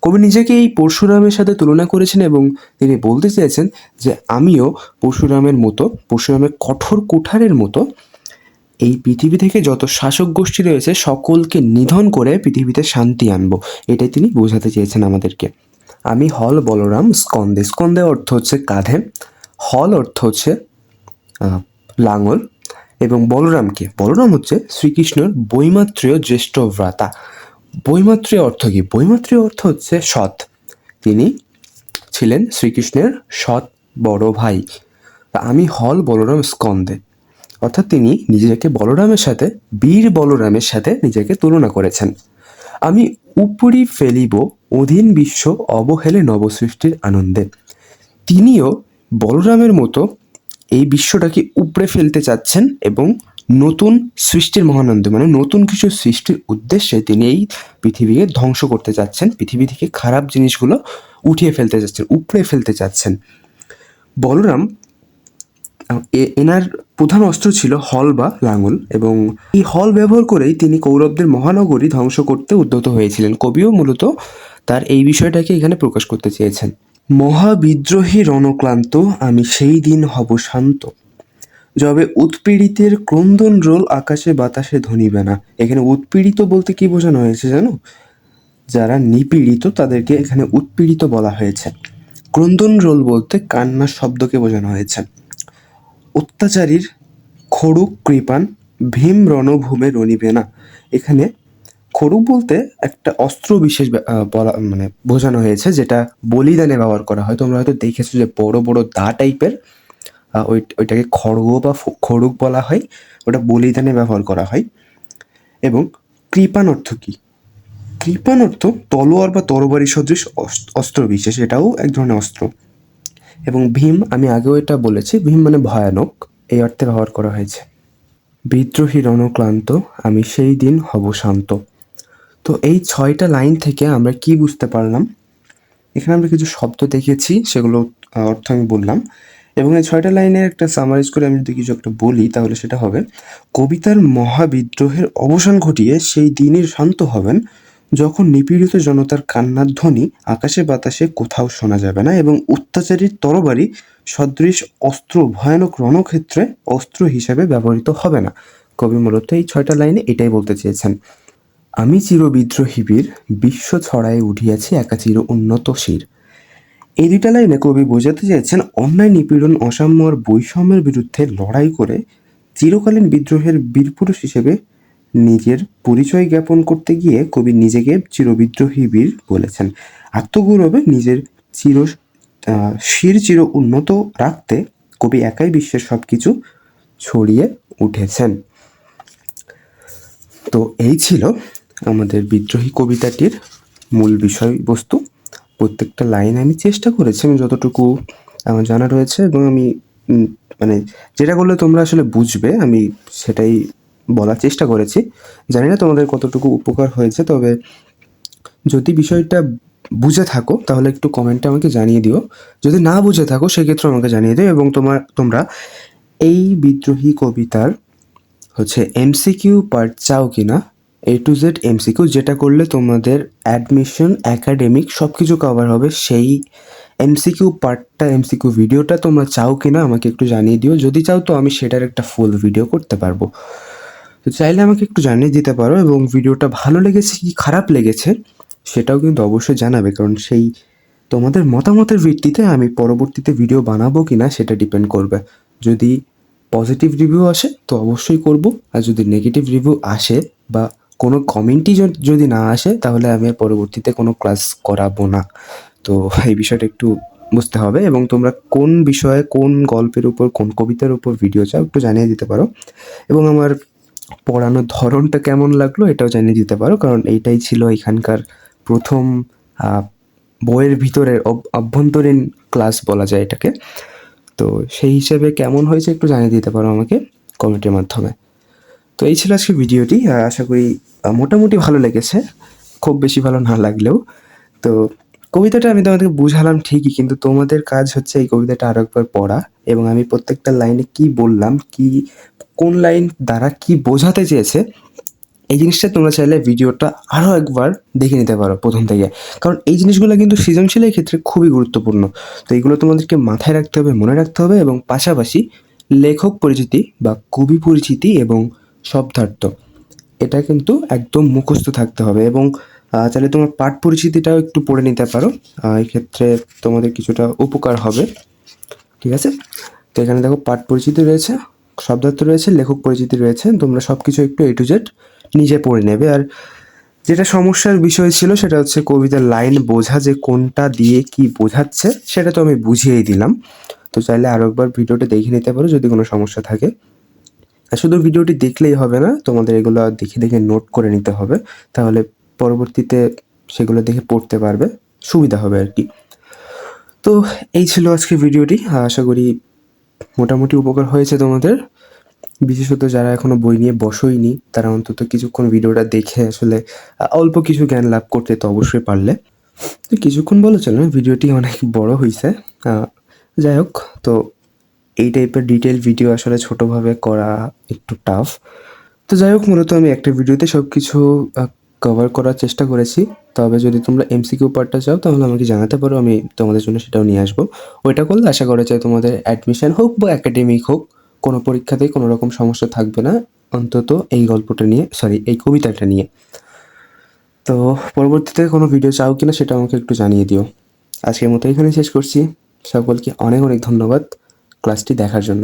কবি নিজেকে এই পরশুরামের সাথে তুলনা করেছেন এবং তিনি বলতে চেয়েছেন যে আমিও পরশুরামের মতো, পরশুরামের কঠোর কুঠারের মতো এই পৃথিবী থেকে যত শাসক গোষ্ঠী রয়েছে সকলকে নিধন করে পৃথিবীতে শান্তি আনবো, এটাই তিনি বোঝাতে চেয়েছেন আমাদেরকে। আমি হল বলরাম স্কন্দে। স্কন্দে অর্থ হচ্ছে কাঁধে, হল অর্থ হচ্ছে লাঙল, এবং বলরামকে, বলরাম হচ্ছে শ্রীকৃষ্ণের বৈমাত্রেয় জ্যেষ্ঠ ভ্রাতা। বৈমাত্রেয় অর্থ কি? বৈমাত্রেয় অর্থ হচ্ছে সৎ, তিনি ছিলেন শ্রীকৃষ্ণের সৎ বড় ভাই। আমি হল বলরাম স্কন্দে, অর্থাৎ তিনি নিজেকে বলরামের সাথে, বীর বলরামের সাথে নিজেকে তুলনা করেছেন। আমি উপরি ফেলিব অধীন বিশ্ব অবহেলে নবসৃষ্টির আনন্দে। তিনিও বলরামের মতো এই বিশ্বটাকে উপড়ে ফেলতে চাচ্ছেন এবং নতুন সৃষ্টির মহানন্দে মানে নতুন কিছু সৃষ্টির উদ্দেশ্যে তিনি এই পৃথিবীকে ধ্বংস করতে চাচ্ছেন, পৃথিবী থেকে খারাপ জিনিসগুলো উঠিয়ে ফেলতে চাচ্ছেন, উপড়ে ফেলতে চাচ্ছেন। বলরাম এনার প্রধান অস্ত্র ছিল হল বা লাঙল এবং এই হল ব্যবহার করেই তিনি কৌরবদের মহানগরী ধ্বংস করতে উদ্যত হয়েছিলেন। কবিও মূলত তার এই বিষয়টাকে এখানে প্রকাশ করতে চেয়েছেন। মহাবিদ্রোহী রণক্লান্ত আমি সেই দিন হব শান্ত, যবে উৎপীড়িতের ক্রন্দন রোল আকাশে বাতাসে ধ্বনিবে না। এখানে উৎপীড়িত বলতে কি বোঝানো হয়েছে জানো? যারা নিপীড়িত তাদেরকে এখানে উৎপীড়িত বলা হয়েছে। ক্রন্দন রোল বলতে কান্নার শব্দকে বোঝানো হয়েছে। অত্যাচারীর খড়ুক কৃপান ভীম রণভূমে রণিবে না। এখানে খড়ুক বলতে একটা অস্ত্র বিশেষ বলা মানে বোঝানো হয়েছে যেটা বলিদানে ব্যবহার করা হয়। তোমরা হয়তো দেখেছো যে বড় বড় দা টাইপের, ওইটাকে খড়গ বা খড়ুক বলা হয়, ওটা বলিদানে ব্যবহার করা হয়। এবং কৃপান অর্থ কি? কৃপাণ অর্থ তলোয়ার বা তরবারি সদৃশ অস্ত্র বিশেষ, এটাও এক ধরনের অস্ত্র। এবং ভীম, আমি আগেও এটা বলেছি, ভীম মানে ভয়ানক, এই অর্থে ব্যবহার করা হয়েছে। বিদ্রোহী রণক্লান্ত, আমি সেই দিন হব শান্ত। তো এই 6টা লাইন থেকে আমরা কি বুঝতে পারলাম? এখানে আমরা কিছু শব্দ দেখেছি, সেগুলো অর্থ আমি বললাম, এবং এই 6টা লাইনের একটা সামারাইজ করে আমি যদি কিছু একটা বলি তাহলে সেটা হবে: কবিতার মহাবিদ্রোহের অবসান ঘটিয়ে সেই দিনই শান্ত হবেন যখন নিপীড়িত জনতার কান্নার ধ্বনি আকাশে বাতাসে কোথাও শোনা যাবে না এবং অত্যাচারীর তরবারি সদৃশ অস্ত্র ভয়ানক রণক্ষেত্রে অস্ত্র হিসেবে ব্যবহৃত হবে না। কবি মূলত এই 6টা লাইনে এটাই বলতে চেয়েছেন। আমি চিরবিদ্রোহী বীর, বিশ্ব ছড়ায় উঠিয়াছি একা চির উন্নত শির। এই 2টা লাইনে কবি বোঝাতে চেয়েছেন অন্যায়, নিপীড়ন, অসাম্য আর বৈষম্যের বিরুদ্ধে লড়াই করে চিরকালীন বিদ্রোহের বীরপুরুষ হিসেবে নিজের পরিচয় জ্ঞাপন করতে গিয়ে কবি নিজেকে চিরবিদ্রোহী বীর বলেছেন। আত্মগৌরবে নিজের শির চির উন্নত রাখতে কবি একাই বিশ্বের সব কিছু ছড়িয়ে উঠেছেন। তো এই ছিল আমাদের বিদ্রোহী কবিতাটির মূল বিষয়বস্তু। প্রত্যেকটা লাইন আমি চেষ্টা করেছি আমি যতটুকু আমার জানা রয়েছে, এবং আমি মানে যেটা করলে তোমরা আসলে বুঝবে আমি সেটাই বলার চেষ্টা করেছি। জানি না তোমাদের কতটুকু উপকার হয়েছে, তবে যদি বিষয়টা বুঝে থাকো তাহলে একটু কমেন্টে আমাকে জানিয়ে দিও। যদি না বুঝে থাকো সেক্ষেত্রে আমাকে জানিয়ে দিও, এবং তোমরা এই বিদ্রোহী কবিতার এমসিকিউ পার্ট চাও কি না, A to Z এমসিকিউ, যেটা করলে তোমাদের অ্যাডমিশন, একাডেমিক সব কিছু কভার হবে, সেই এমসিকিউ পার্টটা, এমসিকিউ ভিডিওটা তোমরা চাও কি না আমাকে একটু জানিয়ে দিও। যদি চাও তো আমি সেটার একটা ফুল ভিডিও করতে পারবো। তো চাইলে আমাকে একটু জানিয়ে দিতে পারো, এবং ভিডিওটা ভালো লেগেছে কি খারাপ লেগেছে সেটাও কিন্তু অবশ্যই জানাবে, কারণ সেই তোমাদের মতামতের ভিত্তিতে আমি পরবর্তীতে ভিডিও বানাবো কি না সেটা ডিপেন্ড করবে। যদি পজিটিভ রিভিউ আসে তো অবশ্যই করব, আর যদি নেগেটিভ রিভিউ আসে বা কোনো কমেন্টই যদি না আসে তাহলে আমি আর পরবর্তীতে কোনো ক্লাস করাবো না। তো এই বিষয়টা একটু বুঝতে হবে, এবং তোমরা কোন বিষয়ে, কোন গল্পের উপর, কোন কবিতার উপর ভিডিও চাও একটু জানিয়ে দিতে পারো, এবং আমার পড়ানোর ধরনটা কেমন লাগলো এটাও জানিয়ে দিতে পারো, কারণ এইটাই ছিল এখানকার প্রথম বইয়ের ভিতরের অভ্যন্তরীণ ক্লাস বলা যায় এটাকে। তো সেই হিসেবে কেমন হয়েছে একটু জানিয়ে দিতে পারো আমাকে কমেন্টের মাধ্যমে। তো এই ছিল আজকে ভিডিওটি, আশা করি মোটামুটি ভালো লেগেছে, খুব বেশি ভালো না লাগলেও। তো কবিতাটা আমি তোমাদেরকে বুঝালাম ঠিকই, কিন্তু তোমাদের কাজ হচ্ছে এই কবিতাটা আরও একবার পড়া, এবং আমি প্রত্যেকটা লাইনে কি বললাম, কি কোন লাইন দ্বারা কি বোঝাতে চেয়েছে, এই জিনিসটা তোমরা চাইলে ভিডিওটা আরও একবার দেখে নিতে পারো প্রথম থেকে, কারণ এই জিনিসগুলো কিন্তু সৃজনশীলের ক্ষেত্রে খুবই গুরুত্বপূর্ণ। তো এইগুলো তোমাদেরকে মাথায় রাখতে হবে, মনে রাখতে হবে, এবং পাশাপাশি লেখক পরিচিতি বা কবি পরিচিতি এবং শব্দার্থ এটা কিন্তু একদম মুখস্থ থাকতে হবে, এবং চাইলে তোমার পাঠ পরিচিতিটাও একটু পড়ে নিতে পারো, এই ক্ষেত্রে তোমাদের কিছুটা উপকার হবে। ঠিক আছে, তো এখানে দেখো পাঠ পরিচিতি রয়েছে, শব্দার্থ রয়েছে, লেখক পরিচিতি রয়েছে, তোমরা সব কিছু একটু A to Z নিজে পড়ে নেবে। আর যেটা সমস্যার বিষয় ছিল সেটা হচ্ছে কবিতার লাইন বোঝা, যে কোনটা দিয়ে কি বোঝাচ্ছে সেটা তো আমি বুঝিয়েই দিলাম। তো চাইলে আরও একবার ভিডিওটা দেখে নিতে পারো যদি কোনো সমস্যা থাকে। আর শুধু ভিডিওটি দেখলেই হবে না, তোমাদের এগুলো দেখে দেখে নোট করে নিতে হবে, তাহলে পরবর্তীতে সেগুলো দেখে পড়তে পারবে, সুবিধা হবে আর কি। তো এই ছিল আজকে ভিডিওটি, আশা করি মোটামুটি উপকার হয়েছে তোমাদের। বিশেষত যারা এখনো বই নিয়ে বসোইনি তারা অন্তত কিছুক্ষণ ভিডিওটা দেখে আসলে অল্প কিছু জ্ঞান লাভ করতে তো অবশ্যই পারলে। তো কিছুক্ষণ বলে চলে না, ভিডিওটি অনেক বড় হয়েছে। যাই হোক, তো এই টাইপের ডিটেল ভিডিও আসলে ছোটোভাবে করা একটু টাফ। তো যাই হোক, মূলত আমি একটা ভিডিওতে সব কিছু কভার করার চেষ্টা করেছি। তবে যদি তোমরা এমসিকিউ পার্টটা চাও তাহলে আমাকে জানাতে পারো, আমি তোমাদের জন্য সেটাও নিয়ে আসবো। ওইটা করলে আশা করা যায় তোমাদের অ্যাডমিশন হোক বা একাডেমিক হোক, কোনো পরীক্ষাতেই কোনো রকম সমস্যা থাকবে না, অন্তত এই গল্পটা নিয়ে, এই কবিতাটা নিয়ে। তো পরবর্তীতে কোনো ভিডিও চাও কিনা সেটা আমাকে একটু জানিয়ে দিও। আজকের মতো এখানে শেষ করছি। সকলকে অনেক অনেক ধন্যবাদ ক্লাসটি দেখার জন্য।